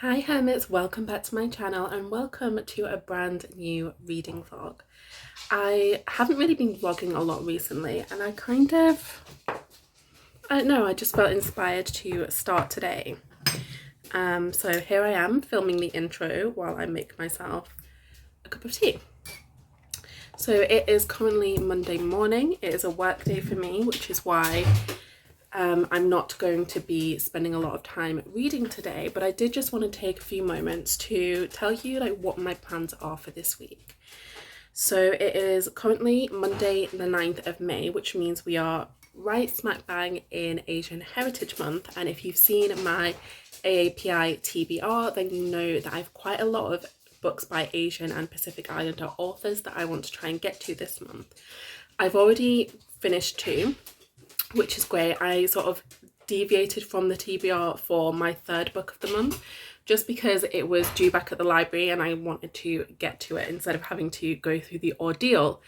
Hi Hermits, welcome back to my channel and welcome to a brand new reading vlog. I haven't really been vlogging a lot recently and I don't know, I just felt inspired to start today. So here I am filming the intro while I make myself a cup of tea. So it is currently Monday morning. It is a work day for me, which is why I'm not going to be spending a lot of time reading today, but I did just want to take a few moments to tell you what my plans are for this week. So it is currently Monday the 9th of May, which means we are right smack bang in Asian Heritage Month. And if you've seen my AAPI TBR, then you know that I have quite a lot of books by Asian and Pacific Islander authors that I want to try and get to this month. I've already finished 2, which is great. I sort of deviated from the TBR for my 3rd book of the month just because it was due back at the library and I wanted to get to it instead of having to go through the ordeal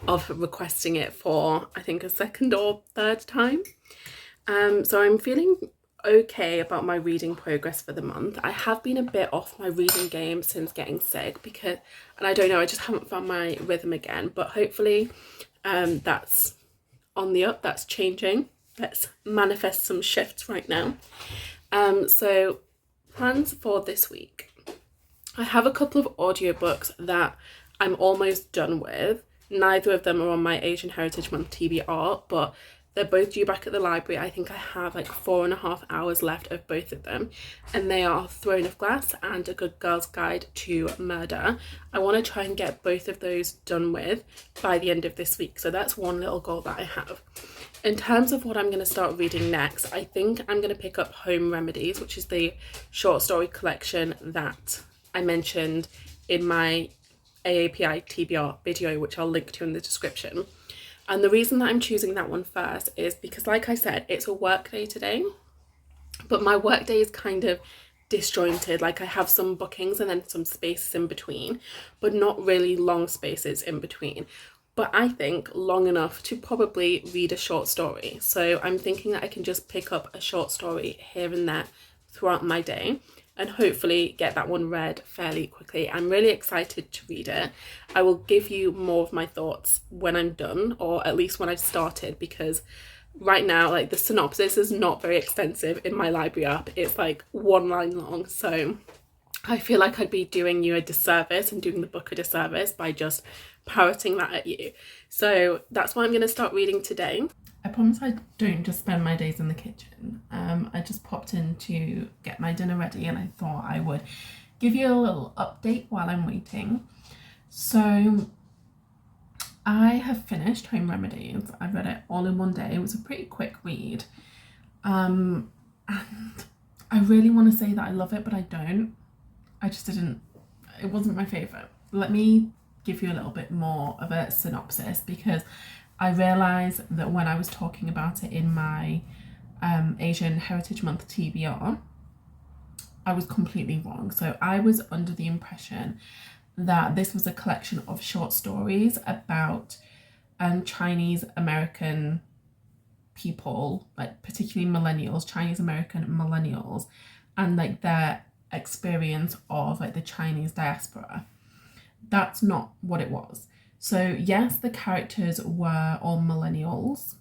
of requesting it for I think a 2nd or 3rd time. So I'm feeling okay about my reading progress for the month. I have been a bit off my reading game since getting sick and I don't know, I just haven't found my rhythm again, but hopefully that's on the up, that's changing. Let's manifest some shifts right now. So plans for this week. I have a couple of audiobooks that I'm almost done with. Neither of them are on my Asian Heritage Month TBR, but they're both due back at the library. I think I have 4.5 hours left of both of them, and they are Throne of Glass and A Good Girl's Guide to Murder. I want to try and get both of those done with by the end of this week, so that's one little goal that I have. In terms of what I'm going to start reading next, I think I'm going to pick up Home Remedies, which is the short story collection that I mentioned in my AAPI TBR video, which I'll link to in the description. And the reason that I'm choosing that one first is because, like I said, it's a work day today, but my work day is kind of disjointed. I have some bookings and then some spaces in between, but not really long spaces in between. But I think long enough to probably read a short story. So I'm thinking that I can just pick up a short story here and there throughout my day and hopefully get that one read fairly quickly. I'm really excited to read it. I will give you more of my thoughts when I'm done, or at least when I've started, because right now the synopsis is not very extensive in my library app. It's 1 line long, so I feel like I'd be doing you a disservice and doing the book a disservice by just parroting that at you. So that's why I'm going to start reading today. I promise I don't just spend my days in the kitchen. I just popped in to get my dinner ready and I thought I would give you a little update while I'm waiting. So I have finished Home Remedies. I read it all in one day. It was a pretty quick read. And I really want to say that I love it, but I don't. I just didn't. It wasn't my favourite. Let me give you a little bit more of a synopsis, because I realised that when I was talking about it in my Asian Heritage Month TBR, I was completely wrong. So I was under the impression that this was a collection of short stories about Chinese American people, particularly millennials, Chinese American millennials, and their experience of the Chinese diaspora. That's not what it was. So yes, the characters were all millennials,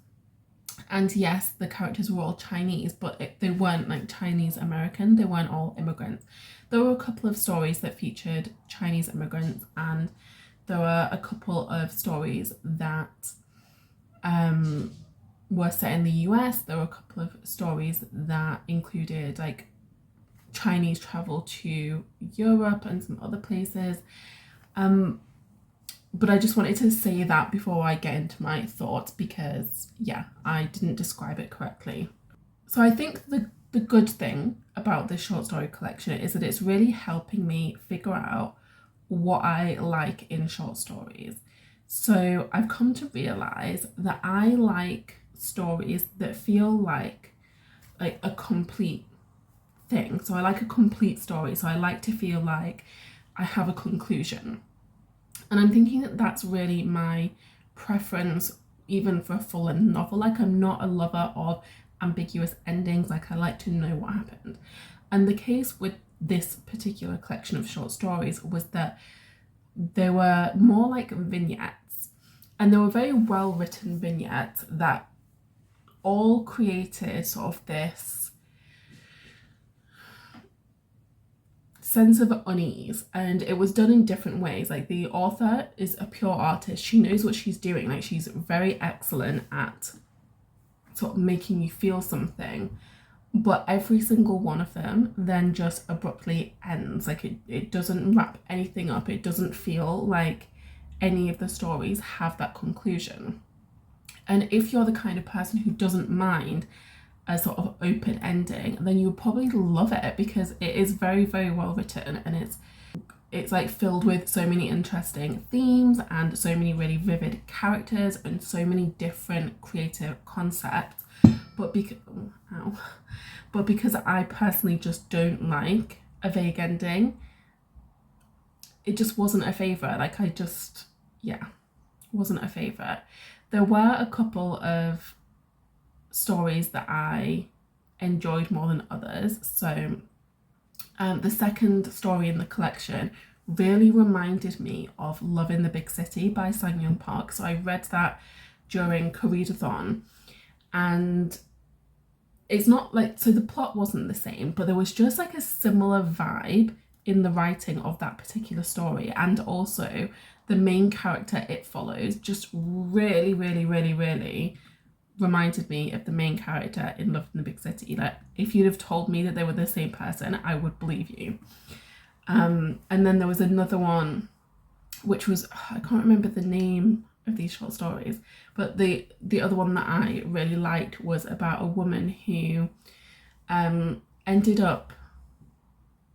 and yes, the characters were all Chinese, but they weren't Chinese American. They weren't all immigrants. There were a couple of stories that featured Chinese immigrants, and there were a couple of stories that were set in the US. There were a couple of stories that included Chinese travel to Europe and some other places. But I just wanted to say that before I get into my thoughts, because yeah, I didn't describe it correctly. So I think the good thing about this short story collection is that it's really helping me figure out what I like in short stories. So I've come to realize that I like stories that feel like a complete thing. So I like a complete story. So I like to feel like I have a conclusion. And I'm thinking that that's really my preference, even for a full-length novel. I'm not a lover of ambiguous endings. I like to know what happened. And the case with this particular collection of short stories was that they were more like vignettes, and they were very well written vignettes that all created sort of this sense of unease, and it was done in different ways. Like, the author is a pure artist, she knows what she's doing, like she's very excellent at sort of making you feel something, but every single one of them then just abruptly ends. Like, it doesn't wrap anything up, it doesn't feel like any of the stories have that conclusion. And if you're the kind of person who doesn't mind a sort of open ending, then you would probably love it, because it is very, very well written, and it's like filled with so many interesting themes and so many really vivid characters and so many different creative concepts. But because I personally just don't like a vague ending, it just wasn't a favourite. Like, wasn't a favourite. There were a couple of stories that I enjoyed more than others. So the second story in the collection really reminded me of Love in the Big City by Sanyon Park. So I read that during Koreadathon, and it's not like, so the plot wasn't the same, but there was just like a similar vibe in the writing of that particular story, and also the main character it follows just really, really, really, really reminded me of the main character in Love in the Big City. Like, if you'd have told me that they were the same person, I would believe you. And then there was another one, which was, I can't remember the name of these short stories, but the other one that I really liked was about a woman who ended up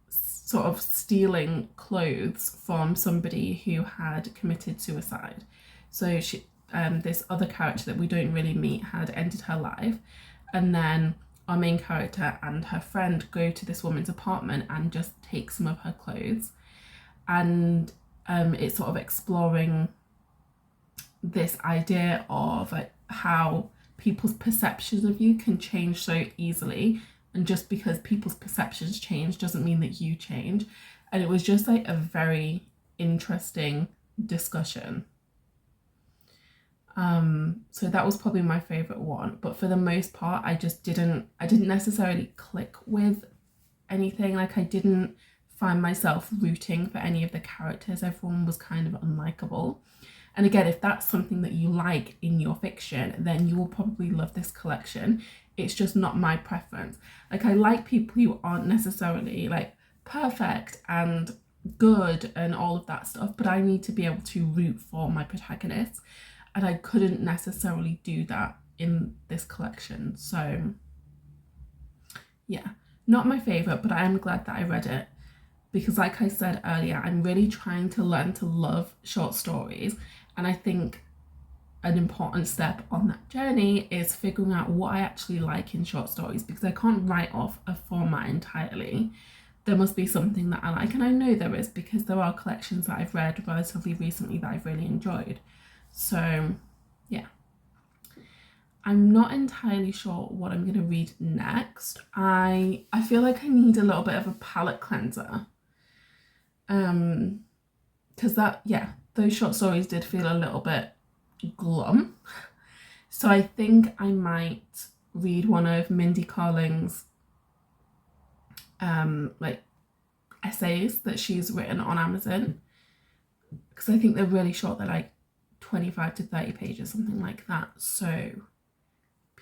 sort of stealing clothes from somebody who had committed suicide. So she, this other character that we don't really meet, had ended her life, and then our main character and her friend go to this woman's apartment and just take some of her clothes, and it's sort of exploring this idea of like how people's perceptions of you can change so easily, and just because people's perceptions change doesn't mean that you change. And it was just like a very interesting discussion. So that was probably my favorite one, but for the most part I didn't necessarily click with anything. Like, I didn't find myself rooting for any of the characters. Everyone was kind of unlikable. And again, if that's something that you like in your fiction, then you will probably love this collection. It's just not my preference. Like, I like people who aren't necessarily like perfect and good and all of that stuff, but I need to be able to root for my protagonists, and I couldn't necessarily do that in this collection. So yeah, not my favourite, but I am glad that I read it, because like I said earlier, I'm really trying to learn to love short stories, and I think an important step on that journey is figuring out what I actually like in short stories, because I can't write off a format entirely. There must be something that I like, and I know there is, because there are collections that I've read relatively recently that I've really enjoyed. So yeah, I'm not entirely sure what I'm going to read next. I feel like I need a little bit of a palette cleanser, because those short stories did feel a little bit glum. So I think I might read one of Mindy Carling's like essays that she's written on Amazon, because I think they're really short. They're like 25 to 30 pages, something like that. So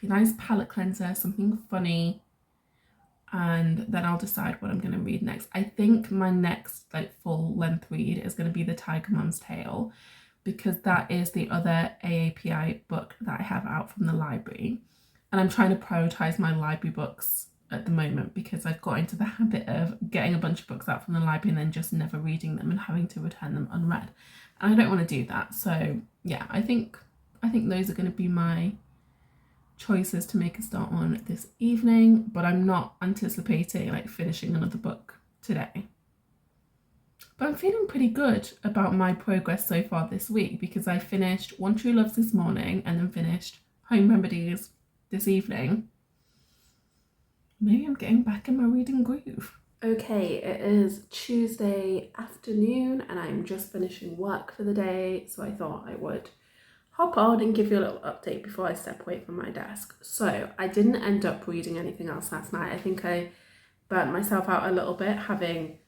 be a nice palette cleanser, something funny, and then I'll decide what I'm going to read next. I think my next like full length read is going to be The Tiger Mum's Tale, because that is the other AAPI book that I have out from the library, and I'm trying to prioritise my library books at the moment, because I've got into the habit of getting a bunch of books out from the library and then just never reading them and having to return them unread, and I don't want to do that. So yeah, I think those are going to be my choices to make a start on this evening, but I'm not anticipating like finishing another book today. But I'm feeling pretty good about my progress so far this week, because I finished One True Loves this morning and then finished Home Remedies this evening. Maybe I'm getting back in my reading groove. Okay, it is Tuesday afternoon and I'm just finishing work for the day, so I thought I would hop on and give you a little update before I step away from my desk. So I didn't end up reading anything else last night. I think I burnt myself out a little bit having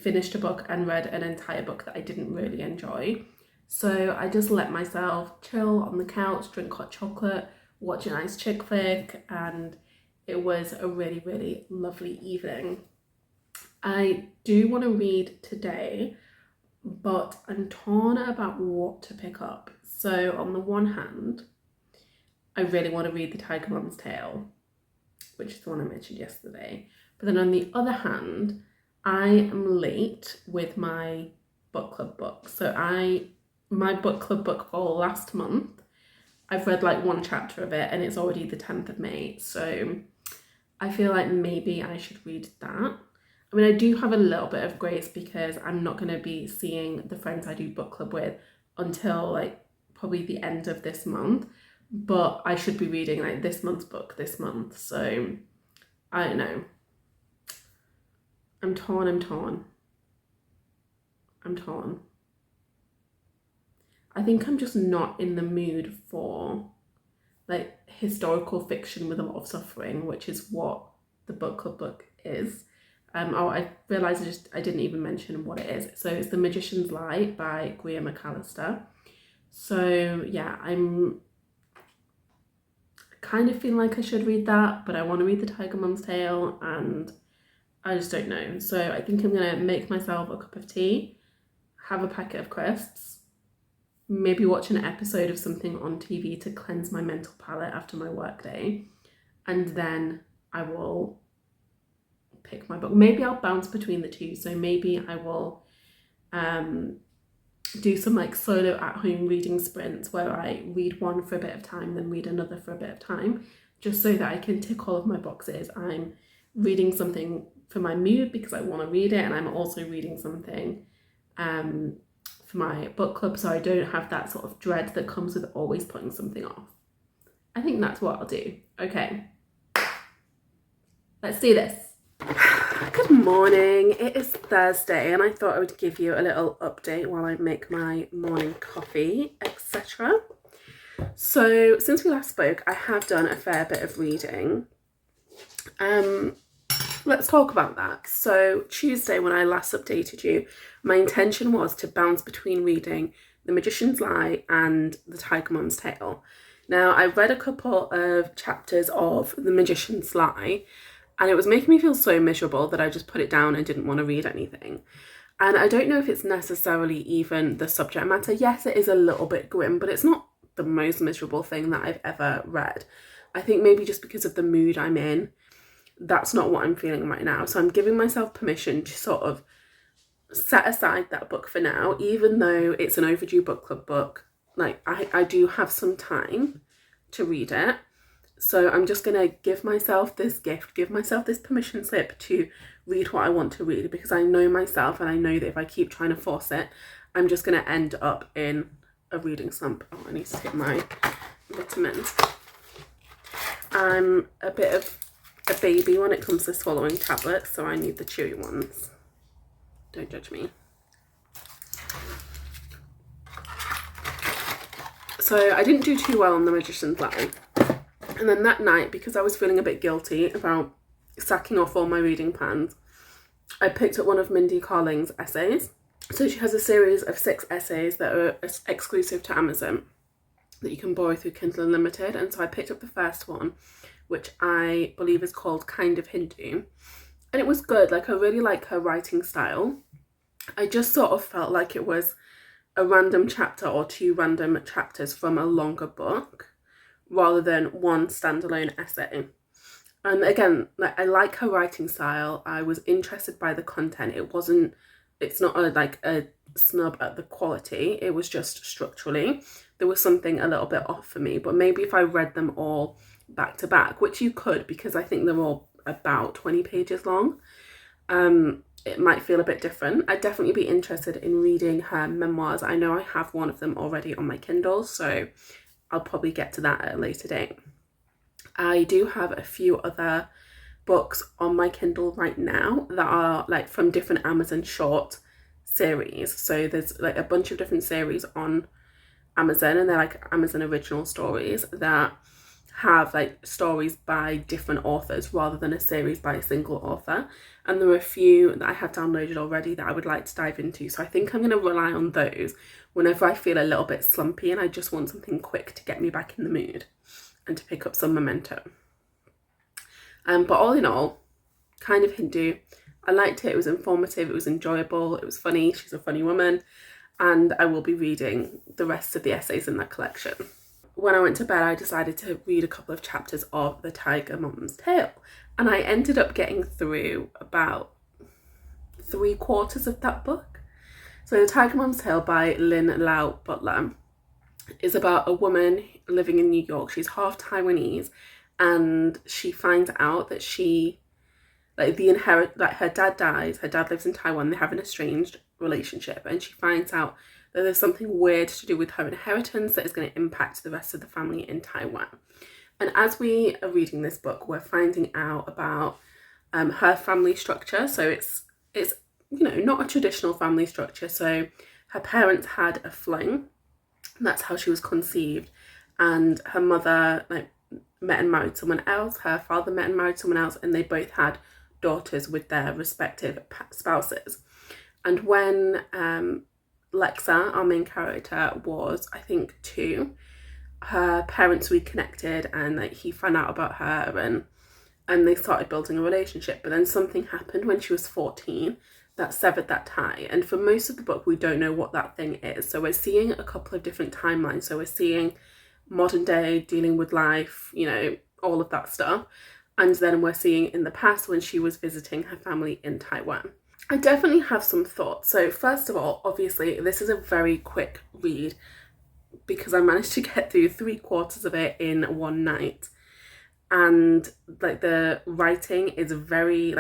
finished a book and read an entire book that I didn't really enjoy. So I just let myself chill on the couch, drink hot chocolate, watch a nice chick flick, and it was a really, really lovely evening. I do want to read today, but I'm torn about what to pick up. So on the one hand, I really want to read The Tiger Mom's Tale, which is the one I mentioned yesterday. But then on the other hand, I am late with my book club book. So my book club book for last month, I've read like one chapter of it and it's already the 10th of May. So I feel like maybe I should read that. I mean, I do have a little bit of grace because I'm not going to be seeing the friends I do book club with until like probably the end of this month, but I should be reading like this month's book this month, so I don't know. I'm torn. I think I'm just not in the mood for like historical fiction with a lot of suffering, which is what the book club book is. I realised I didn't even mention what it is. So it's The Magician's Lie by Gria Mcallister. So yeah, I'm kind of feeling like I should read that, but I want to read The Tiger Mom's Tale and I just don't know. So I think I'm going to make myself a cup of tea, have a packet of crisps, maybe watch an episode of something on TV to cleanse my mental palate after my work day, and then I will pick my book. Maybe I'll bounce between the two. So maybe I will do some like solo at home reading sprints where I read one for a bit of time, then read another for a bit of time, just so that I can tick all of my boxes. I'm reading something for my mood because I want to read it, and I'm also reading something for my book club so I don't have that sort of dread that comes with always putting something off. I think that's what I'll do. Okay, let's do this. Good morning, it is Thursday and I thought I would give you a little update while I make my morning coffee, etc. So since we last spoke, I have done a fair bit of reading. Let's talk about that. So Tuesday, when I last updated you, my intention was to bounce between reading The Magician's Lie and The Tiger Mom's Tale. Now, I read a couple of chapters of The Magician's Lie and it was making me feel so miserable that I just put it down and didn't want to read anything. And I don't know if it's necessarily even the subject matter. Yes, it is a little bit grim, but it's not the most miserable thing that I've ever read. I think maybe just because of the mood I'm in, that's not what I'm feeling right now. So I'm giving myself permission to sort of set aside that book for now, even though it's an overdue book club book. Like I do have some time to read it. So I'm just going to give myself this gift, give myself this permission slip to read what I want to read, because I know myself and I know that if I keep trying to force it, I'm just going to end up in a reading slump. Oh, I need to get my vitamins. I'm a bit of a baby when it comes to swallowing tablets, so I need the chewy ones. Don't judge me. So I didn't do too well on The Magician's Lie. And then that night, because I was feeling a bit guilty about sacking off all my reading plans, I picked up one of Mindy Carling's essays. So she has a series of 6 essays that are exclusive to Amazon that you can borrow through Kindle Unlimited. And so I picked up the first one, which I believe is called Kind of Hindu. And it was good. Like, I really like her writing style. I just sort of felt like it was a random chapter or 2 random chapters from a longer book, rather than one standalone essay. And again, like, I like her writing style. I was interested by the content. It's not a snub at the quality. It was just structurally, there was something a little bit off for me. But maybe if I read them all back to back, which you could, because I think they're all about 20 pages long, it might feel a bit different. I'd definitely be interested in reading her memoirs. I know I have one of them already on my Kindle, so I'll probably get to that at a later date. I do have a few other books on my Kindle right now that are like from different Amazon short series. So there's like a bunch of different series on Amazon, and they're like Amazon original stories that have like stories by different authors rather than a series by a single author. And there are a few that I have downloaded already that I would like to dive into, so I think I'm going to rely on those whenever I feel a little bit slumpy and I just want something quick to get me back in the mood and to pick up some momentum. But all in all, kind of Hindu. I liked it. It was informative, it was enjoyable, it was funny. She's a funny woman, and I will be reading the rest of the essays in that collection. When I went to bed, I decided to read a couple of chapters of The Tiger Mum's Tale, and I ended up getting through about 3/4 of that book. So The Tiger Mum's Tale by Lynn Lau Butler is about a woman living in New York. She's half Taiwanese, and she finds out that her dad dies. Her dad lives in Taiwan. They have an estranged relationship, and she finds out that there's something weird to do with her inheritance that is going to impact the rest of the family in Taiwan. And as we are reading this book, we're finding out about her family structure. So it's not a traditional family structure. So her parents had a fling. That's how she was conceived, and her mother met and married someone else. Her father met and married someone else, and they both had daughters with their respective spouses. And when Lexa, our main character, was I think 2, her parents reconnected, and he found out about her, and they started building a relationship. But then something happened when she was 14 that severed that tie, and for most of the book we don't know what that thing is. So we're seeing a couple of different timelines. So we're seeing modern day, dealing with life, all of that stuff, and then we're seeing in the past when she was visiting her family in Taiwan. I definitely have some thoughts. So first of all, obviously this is a very quick read because I managed to get through 3/4 of it in one night, and the writing is very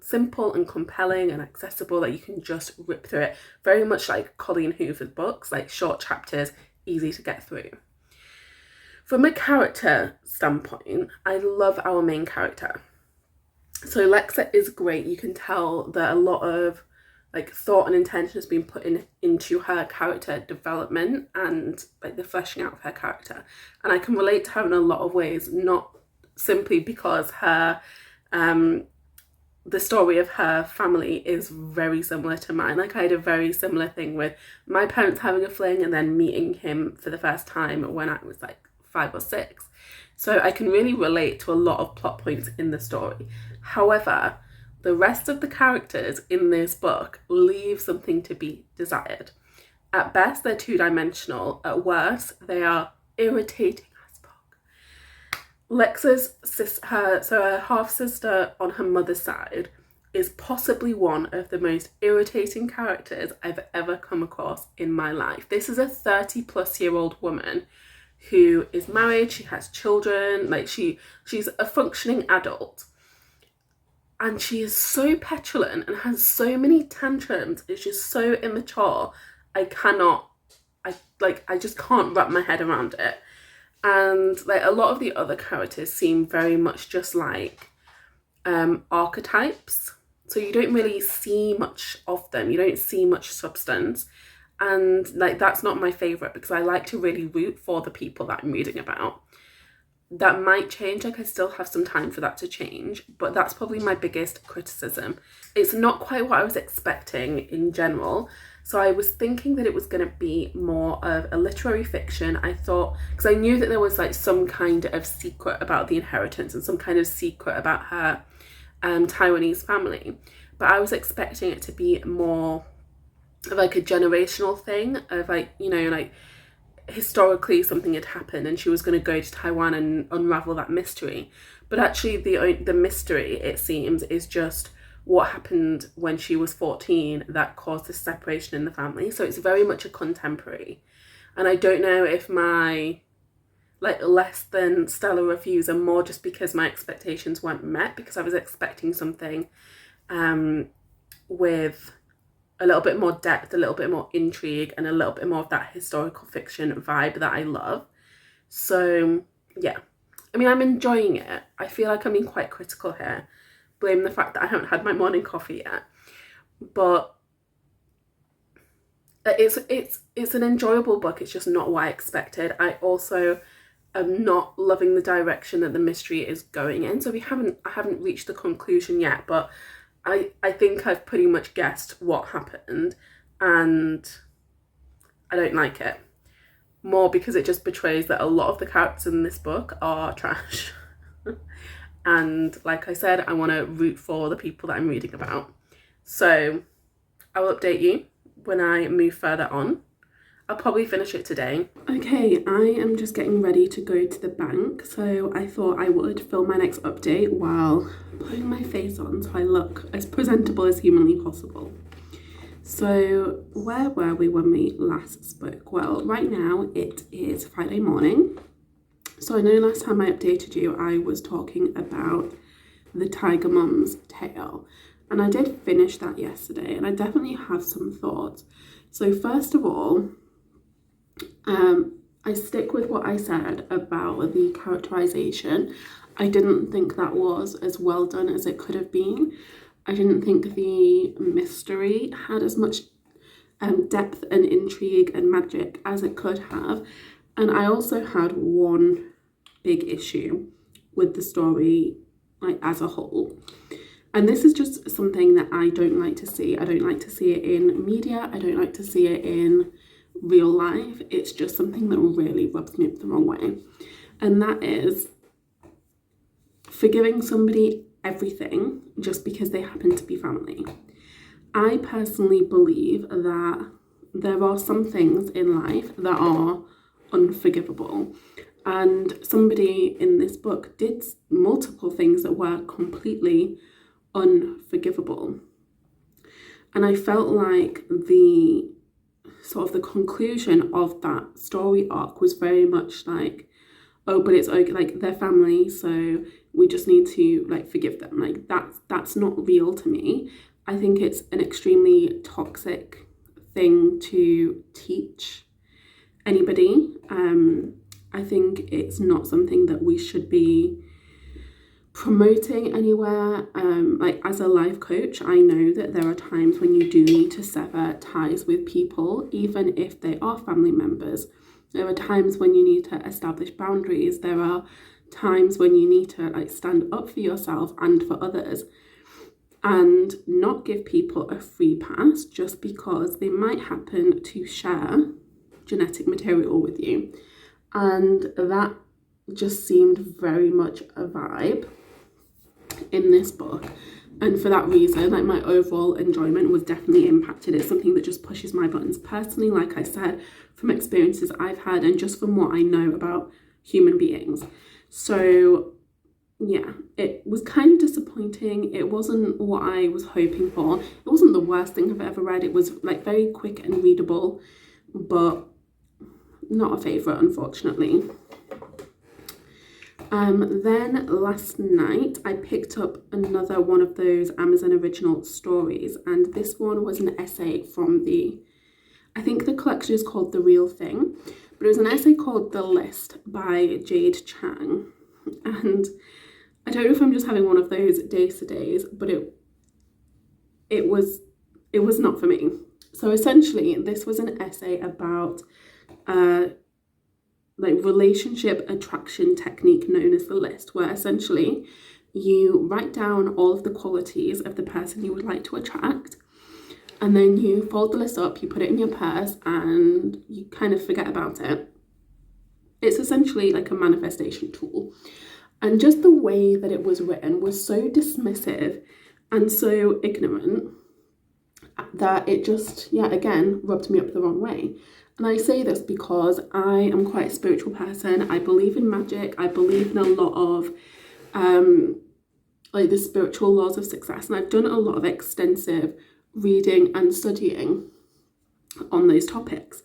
simple and compelling and accessible, that you can just rip through it, very much like Colleen Hoover's books, short chapters, easy to get through. From a character standpoint, I love our main character. So Lexa is great. You can tell that a lot of thought and intention has been put into her character development and the fleshing out of her character. And I can relate to her in a lot of ways, not simply because her the story of her family is very similar to mine. I had a very similar thing with my parents having a fling and then meeting him for the first time when I was 5 or 6. So I can really relate to a lot of plot points in the story. However, the rest of the characters in this book leave something to be desired. At best, they're 2-dimensional. At worst, they are irritating as fuck. Lexa's her half-sister on her mother's side is possibly one of the most irritating characters I've ever come across in my life. This is a 30-plus-year-old woman who is married, she has children, she's a functioning adult. And she is so petulant and has so many tantrums. It's just so immature. I just can't wrap my head around it. And a lot of the other characters seem very much just archetypes. So you don't really see much of them. You don't see much substance. And that's not my favourite, because I like to really root for the people that I'm reading about. That might change, I still have some time for that to change, but that's probably my biggest criticism. It's not quite what I was expecting in general. So I was thinking that it was going to be more of a literary fiction. I thought, because I knew that there was some kind of secret about the inheritance and some kind of secret about her Taiwanese family, but I was expecting it to be more of a generational thing of historically something had happened and she was going to go to Taiwan and unravel that mystery. But actually the mystery, it seems, is just what happened when she was 14 that caused this separation in the family. So it's very much a contemporary. And I don't know if my less than stellar reviews are more just because my expectations weren't met, because I was expecting something with a little bit more depth, a little bit more intrigue, and a little bit more of that historical fiction vibe that I love. So yeah, I mean, I'm enjoying it. I feel like I'm being quite critical here. Blame the fact that I haven't had my morning coffee yet. But it's an enjoyable book. It's just not what I expected. I also am not loving the direction that the mystery is going in. So I haven't reached the conclusion yet, but I think I've pretty much guessed what happened, and I don't like it. More because it just betrays that a lot of the characters in this book are trash. And like I said, I want to root for the people that I'm reading about. So I will update you when I move further on. I'll probably finish it today. Okay, I am just getting ready to go to the bank, so I thought I would film my next update while putting my face on so I look as presentable as humanly possible. So where were we when we last spoke? Well, right now it is Friday morning. So I know last time I updated you, I was talking about the Tiger Mum's tale. And I did finish that yesterday, and I definitely have some thoughts. So first of all, I stick with what I said about the characterization. I didn't think that was as well done as it could have been. I didn't think the mystery had as much depth and intrigue and magic as it could have. And I also had one big issue with the story, like, as a whole. And this is just something that I don't like to see. I don't like to see it in media. I don't like to see it in real life. It's just something that really rubs me up the wrong way. And that is forgiving somebody everything just because they happen to be family. I personally believe that there are some things in life that are unforgivable. And somebody in this book did multiple things that were completely unforgivable. And I felt like the conclusion of that story arc was very much like, oh, but it's okay, like, they're family, so we just need to, like, forgive them. Like, that's not real to me. I think it's an extremely toxic thing to teach anybody. I think it's not something that we should be promoting anywhere. Like, as a life coach, I know that there are times when you do need to sever ties with people, even if they are family members. There are times when you need to establish boundaries. There are times when you need to, like, stand up for yourself and for others, and not give people a free pass just because they might happen to share genetic material with you. And that just seemed very much a vibe in this book. And for that reason, like, my overall enjoyment was definitely impacted. It's something that just pushes my buttons personally, like I said, from experiences I've had and just from what I know about human beings. So yeah, it was kind of disappointing. It wasn't what I was hoping for. It wasn't the worst thing I've ever read. It was, like, very quick and readable, but not a favourite, unfortunately. Then last night I picked up another one of those Amazon original stories, and this one was an essay from I think the collection is called The Real Thing, but it was an essay called The List by Jade Chang. And I don't know if I'm just having one of those days, but it was not for me. So essentially, this was an essay about like, relationship attraction technique known as the list, where essentially you write down all of the qualities of the person you would like to attract, and then you fold the list up, you put it in your purse, and you kind of forget about it. It's essentially like a manifestation tool. And just the way that it was written was so dismissive and so ignorant that it just, again, rubbed me up the wrong way. And I say this because I am quite a spiritual person. I believe in magic. I believe in a lot of like, the spiritual laws of success. And I've done a lot of extensive reading and studying on those topics.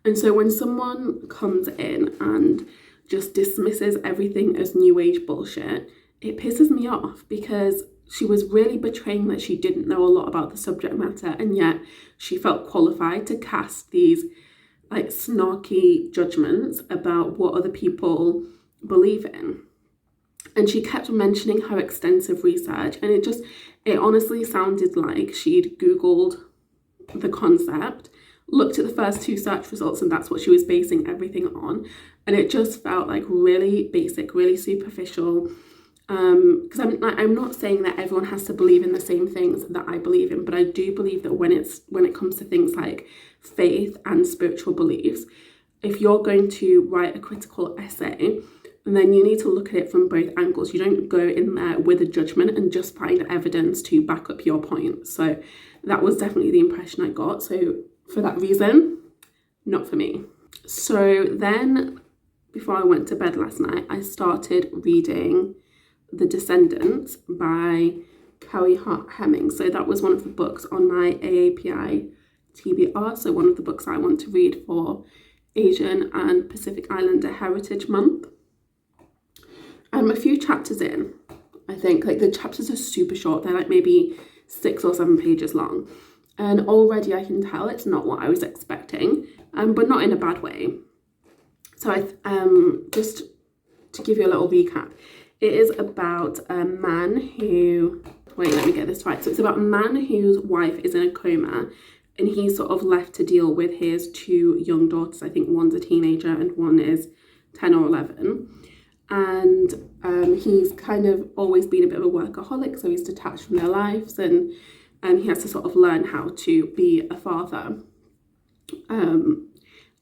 And so when someone comes in and just dismisses everything as new age bullshit, it pisses me off, because she was really betraying that she didn't know a lot about the subject matter, and yet she felt qualified to cast these, like, snarky judgments about what other people believe in. And she kept mentioning her extensive research, and it honestly sounded like she'd Googled the concept, looked at the first 2 search results, and that's what she was basing everything on. And it just felt like really basic, really superficial. Because I'm not saying that everyone has to believe in the same things that I believe in, but I do believe that when it comes to things like faith and spiritual beliefs, if you're going to write a critical essay, then you need to look at it from both angles. You don't go in there with a judgment and just find evidence to back up your point. So that was definitely the impression I got. So for that reason, not for me. So then, before I went to bed last night, I started reading The Descendants by Kelly Hart Hemming. So that was one of the books on my AAPI TBR. So one of the books I want to read for Asian and Pacific Islander Heritage Month. I'm a few chapters in. I think like the chapters are super short. They're like maybe 6 or 7 pages long. And already I can tell it's not what I was expecting, but not in a bad way. So just to give you a little recap, it is about a man who, wait, let me get this right. So it's about a man whose wife is in a coma, and he's sort of left to deal with his 2 young daughters. I think one's a teenager and one is 10 or 11. And he's kind of always been a bit of a workaholic, so he's detached from their lives, and he has to sort of learn how to be a father.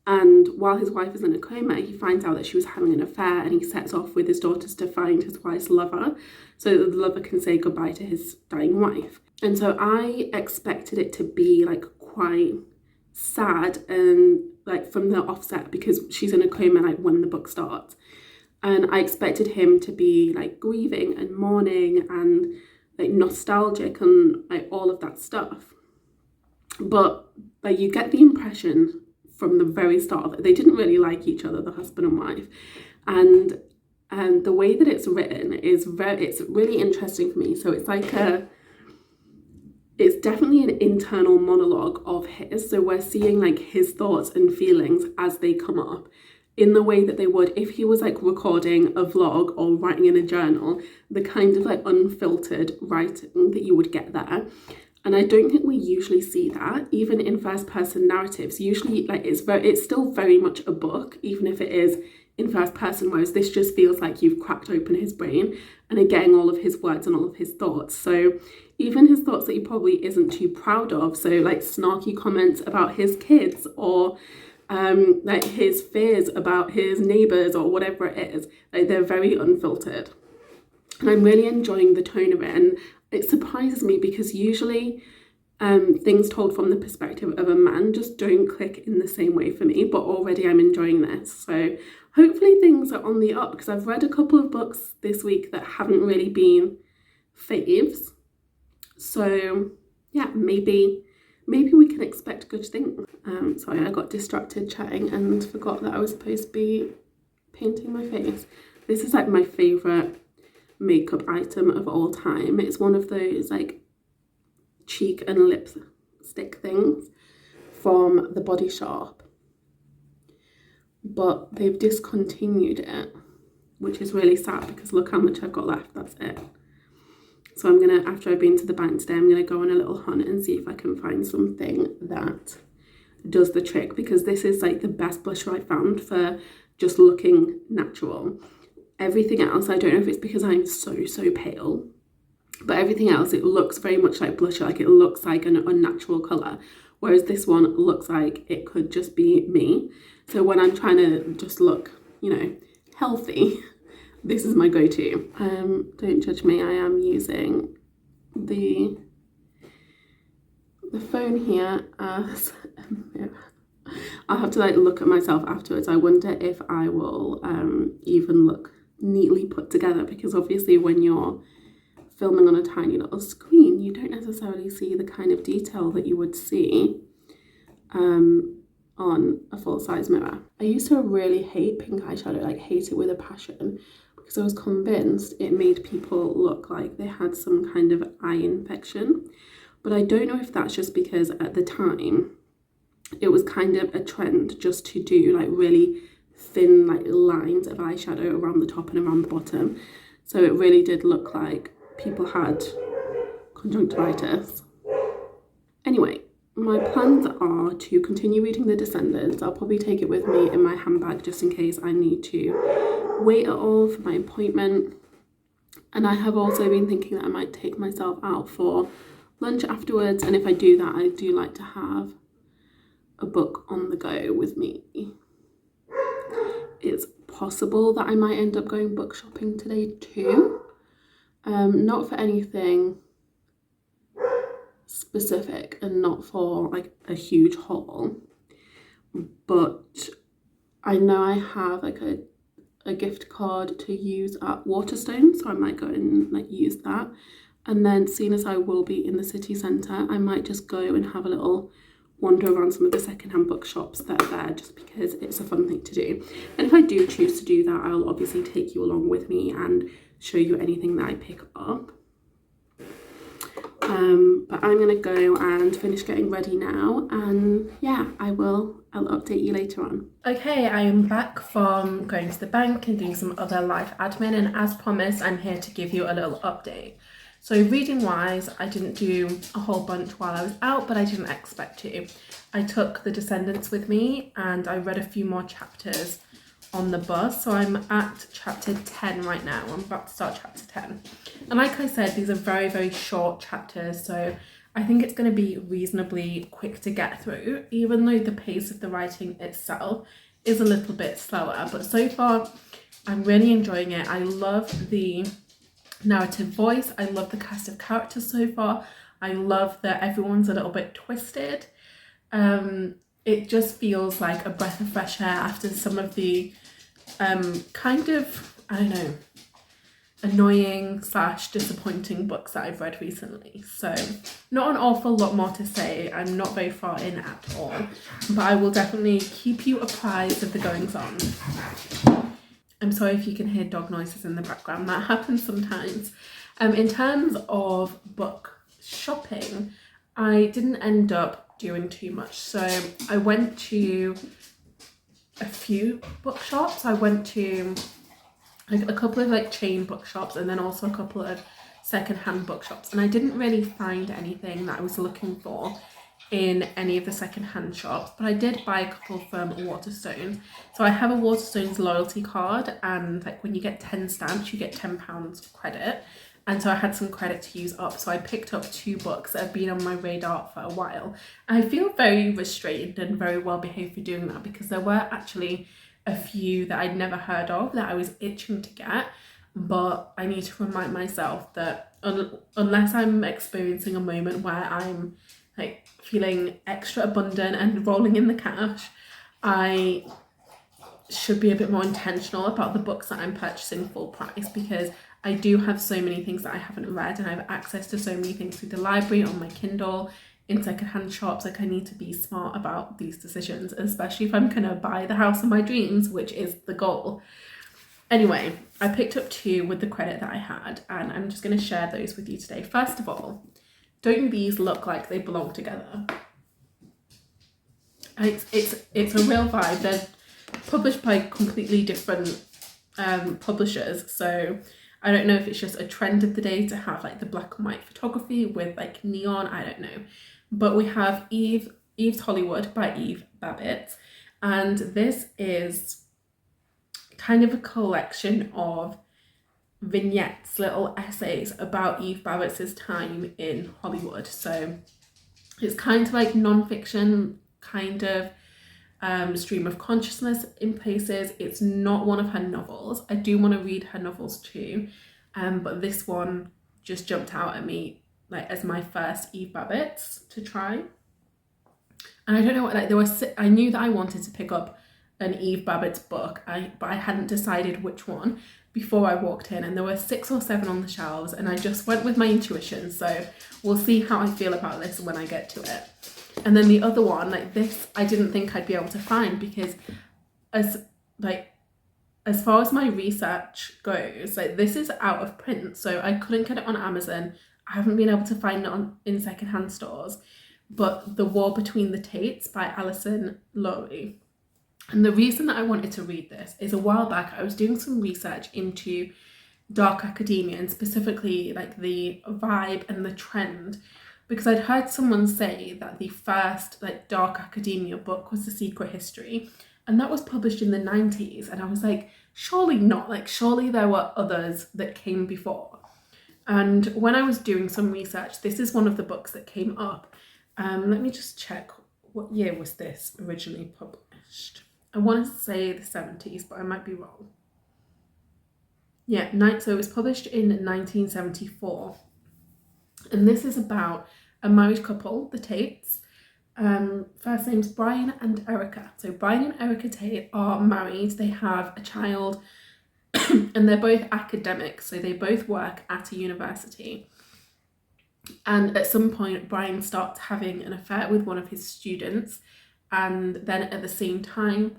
And while his wife is in a coma, he finds out that she was having an affair, and he sets off with his daughters to find his wife's lover so that the lover can say goodbye to his dying wife. And so I expected it to be like quite sad and like from the offset, because she's in a coma like when the book starts. And I expected him to be like grieving and mourning and like nostalgic and like all of that stuff. But like you get the impression from the very start of it, they didn't really like each other, the husband and wife. And the way that it's written is it's really interesting for me. So it's like it's definitely an internal monologue of his. So we're seeing like his thoughts and feelings as they come up, in the way that they would if he was like recording a vlog or writing in a journal, the kind of like unfiltered writing that you would get there. And I don't think we usually see that, even in first person narratives. Usually like it's still very much a book, even if it is in first person, whereas this just feels like you've cracked open his brain and are getting all of his words and all of his thoughts. So even his thoughts that he probably isn't too proud of, so like snarky comments about his kids, or like his fears about his neighbours or whatever it is, like they're very unfiltered. And I'm really enjoying the tone of it, and it surprises me because usually things told from the perspective of a man just don't click in the same way for me, but already I'm enjoying this. So hopefully things are on the up, because I've read a couple of books this week that haven't really been faves. So yeah, maybe we can expect good things. Sorry, I got distracted chatting and forgot that I was supposed to be painting my face. This is like my favourite makeup item of all time. It's one of those like cheek and lipstick things from the Body Shop, but they've discontinued it, which is really sad because look how much I've got left. That's it. So I'm gonna, after I've been to the bank today, I'm gonna go on a little hunt and see if I can find something that does the trick, because this is like the best blusher I found for just looking natural. Everything else, I don't know if it's because I'm so pale, but everything else, it looks very much like blusher, like it looks like an unnatural colour, whereas this one looks like it could just be me. So when I'm trying to just look, you know, healthy, this is my go-to. Don't judge me, I am using the phone here as a mirror. I'll have to like look at myself afterwards. I wonder if I will even look neatly put together, because obviously when you're filming on a tiny little screen, you don't necessarily see the kind of detail that you would see on a full-size mirror. I used to really hate pink eyeshadow, like hate it with a passion, because I was convinced it made people look like they had some kind of eye infection. But I don't know if that's just because at the time it was kind of a trend just to do like really thin like lines of eyeshadow around the top and around the bottom So it really did look like people had conjunctivitis. Anyway, my plans are to continue reading The Descendants. I'll probably take it with me in my handbag just in case I need to wait at all for my appointment. And I have also been thinking that I might take myself out for lunch afterwards, and if I do that, I do like to have a book on the go with me. It's possible that I might end up going book shopping today too. Not for anything specific and not for like a huge haul, but I know I have like a gift card to use at Waterstones, so I might go and like use that. And then seeing as I will be in the city centre, I might just go and have a little wander around some of the secondhand bookshops that are there, just because it's a fun thing to do. And if I do choose to do that, I'll obviously take you along with me and show you anything that I pick up. But I'm gonna go and finish getting ready now, and yeah, I'll update you later on. Okay, I am back from going to the bank and doing some other life admin, and as promised, I'm here to give you a little update. So reading wise, I didn't do a whole bunch while I was out, but I didn't expect to. I took The Descendants with me and I read a few more chapters on the bus. So I'm at chapter 10 right now. I'm about to start chapter 10. And like I said, these are very, very short chapters. So I think it's going to be reasonably quick to get through, even though the pace of the writing itself is a little bit slower. But so far, I'm really enjoying it. I love the narrative voice. I love the cast of characters so far. I love that everyone's a little bit twisted. It just feels like a breath of fresh air after some of the kind of, I don't know, annoying / disappointing books that I've read recently. So not an awful lot more to say. I'm not very far in at all, but I will definitely keep you apprised of the goings on. I'm sorry if you can hear dog noises in the background, that happens sometimes. In terms of book shopping, I didn't end up doing too much. So I went to a few bookshops. I went to like a couple of like chain bookshops and then also a couple of secondhand bookshops. And I didn't really find anything that I was looking for in any of the secondhand shops, but I did buy a couple from Waterstones. So I have a Waterstones loyalty card, and like when you get 10 stamps you get £10 credit, and so I had some credit to use up. So I picked up 2 books that have been on my radar for a while. I feel very restrained and very well behaved for doing that, because there were actually a few that I'd never heard of that I was itching to get, but I need to remind myself that unless I'm experiencing a moment where I'm like feeling extra abundant and rolling in the cash, I should be a bit more intentional about the books that I'm purchasing full price, because I do have so many things that I haven't read, and I have access to so many things through the library, on my Kindle, in secondhand shops. Like I need to be smart about these decisions, especially if I'm gonna buy the house of my dreams, which is the goal. Anyway, I picked up 2 with the credit that I had, and I'm just gonna share those with you today. First of all, don't these look like they belong together? It's a real vibe. They're published by completely different publishers, so I don't know if it's just a trend of the day to have like the black and white photography with like neon, I don't know. But we have Eve's Hollywood by Eve Babbitt, and this is kind of a collection of vignettes, little essays about Eve Babbitt's time in Hollywood. So it's kind of like non-fiction, kind of stream of consciousness in places. It's not one of her novels. I do want to read her novels too, but this one just jumped out at me like as my first Eve Babbitt's to try. And I don't know what, like I knew that I wanted to pick up an Eve Babbitt's book, but I hadn't decided which one before I walked in, and there were 6 or 7 on the shelves, and I just went with my intuition. So we'll see how I feel about this when I get to it. And then the other one, like this, I didn't think I'd be able to find, because as far as my research goes, like this is out of print, so I couldn't get it on Amazon. I haven't been able to find it in secondhand stores. But The War Between the Tates by Alison Lowry. And the reason that I wanted to read this is a while back I was doing some research into dark academia, and specifically like the vibe and the trend, because I'd heard someone say that the first like dark academia book was The Secret History, and that was published in the 90s, and I was like, surely not, like surely there were others that came before. And when I was doing some research, this is one of the books that came up. Let me just check, what year was this originally published? I want to say the 70s, but I might be wrong. Yeah, so it was published in 1974. And this is about a married couple, the Tates. First name's Brian and Erica. So Brian and Erica Tate are married. They have a child and they're both academics. So they both work at a university. And at some point, Brian starts having an affair with one of his students. And then at the same time,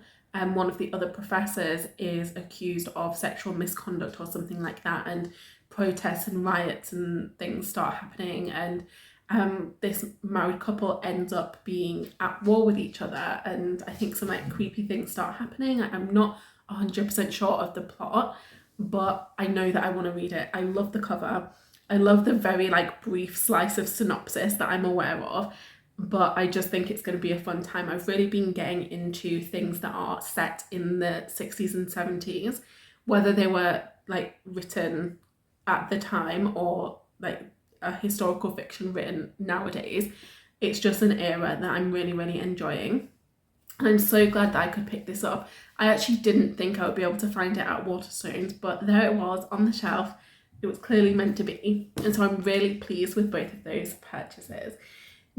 one of the other professors is accused of sexual misconduct or something like that, and protests and riots and things start happening, and this married couple ends up being at war with each other, and I think some like creepy things start happening. I'm not 100% sure of the plot, but I know that I want to read it. I love the cover. I love the very like brief slice of synopsis that I'm aware of, but I just think it's going to be a fun time. I've really been getting into things that are set in the 60s and 70s, whether they were like written at the time or like a historical fiction written nowadays. It's just an era that I'm really, really enjoying. And I'm so glad that I could pick this up. I actually didn't think I would be able to find it at Waterstones, but there it was on the shelf. It was clearly meant to be. And so I'm really pleased with both of those purchases.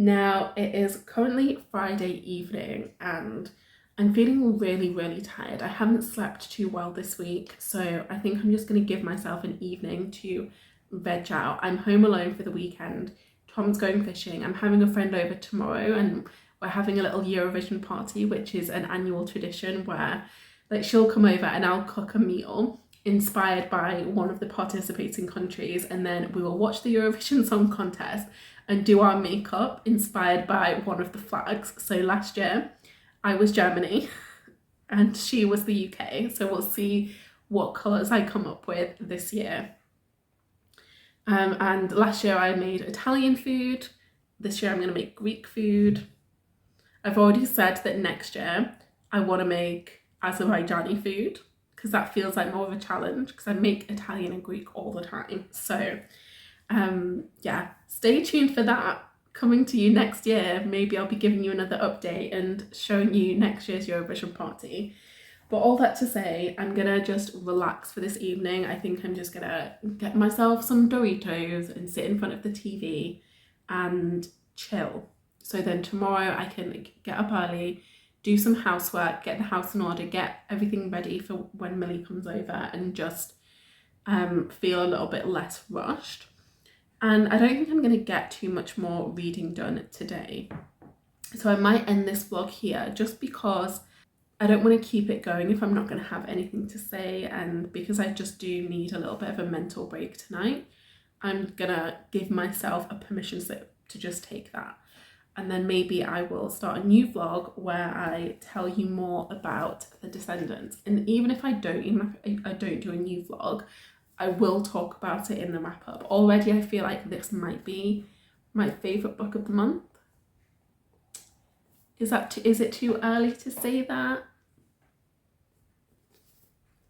Now, it is currently Friday evening and I'm feeling really, really tired. I haven't slept too well this week, so I think I'm just going to give myself an evening to veg out. I'm home alone for the weekend. Tom's going fishing. I'm having a friend over tomorrow and we're having a little Eurovision party, which is an annual tradition where like she'll come over and I'll cook a meal inspired by one of the participating countries, and then we will watch the Eurovision Song Contest and do our makeup inspired by one of the flags. So last year I was Germany and she was the UK, so we'll see what colours I come up with this year. And last year I made Italian food. This year I'm going to make Greek food. I've already said that next year I want to make Azerbaijani food because that feels like more of a challenge because I make Italian and Greek all the time. So yeah, stay tuned for that. Coming to you next year. Maybe I'll be giving you another update and showing you next year's Eurovision party. But all that to say, I'm gonna just relax for this evening. I think I'm just gonna get myself some Doritos and sit in front of the TV and chill. So then tomorrow I can get up early, do some housework, get the house in order, get everything ready for when Millie comes over, and just feel a little bit less rushed. And I don't think I'm going to get too much more reading done today. So I might end this vlog here just because I don't want to keep it going if I'm not going to have anything to say, and because I just do need a little bit of a mental break tonight, I'm going to give myself a permission slip to just take that. And then maybe I will start a new vlog where I tell you more about The Descendants. And even if I don't do a new vlog, I will talk about it in the wrap up. Already I feel like this might be my favourite book of the month. Is it too early to say that?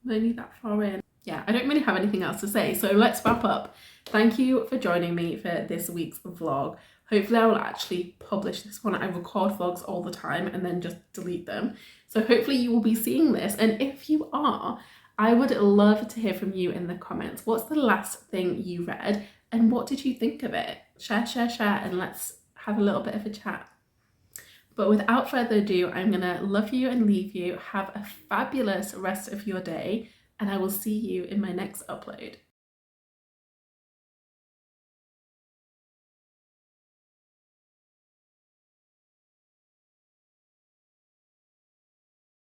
I'm only that far in. Yeah, I don't really have anything else to say, so let's wrap up. Thank you for joining me for this week's vlog. Hopefully I will actually publish this one. I record vlogs all the time and then just delete them. So hopefully you will be seeing this, and if you are, I would love to hear from you in the comments. What's the last thing you read and what did you think of it? Share, and let's have a little bit of a chat. But without further ado, I'm gonna love you and leave you. Have a fabulous rest of your day, and I will see you in my next upload.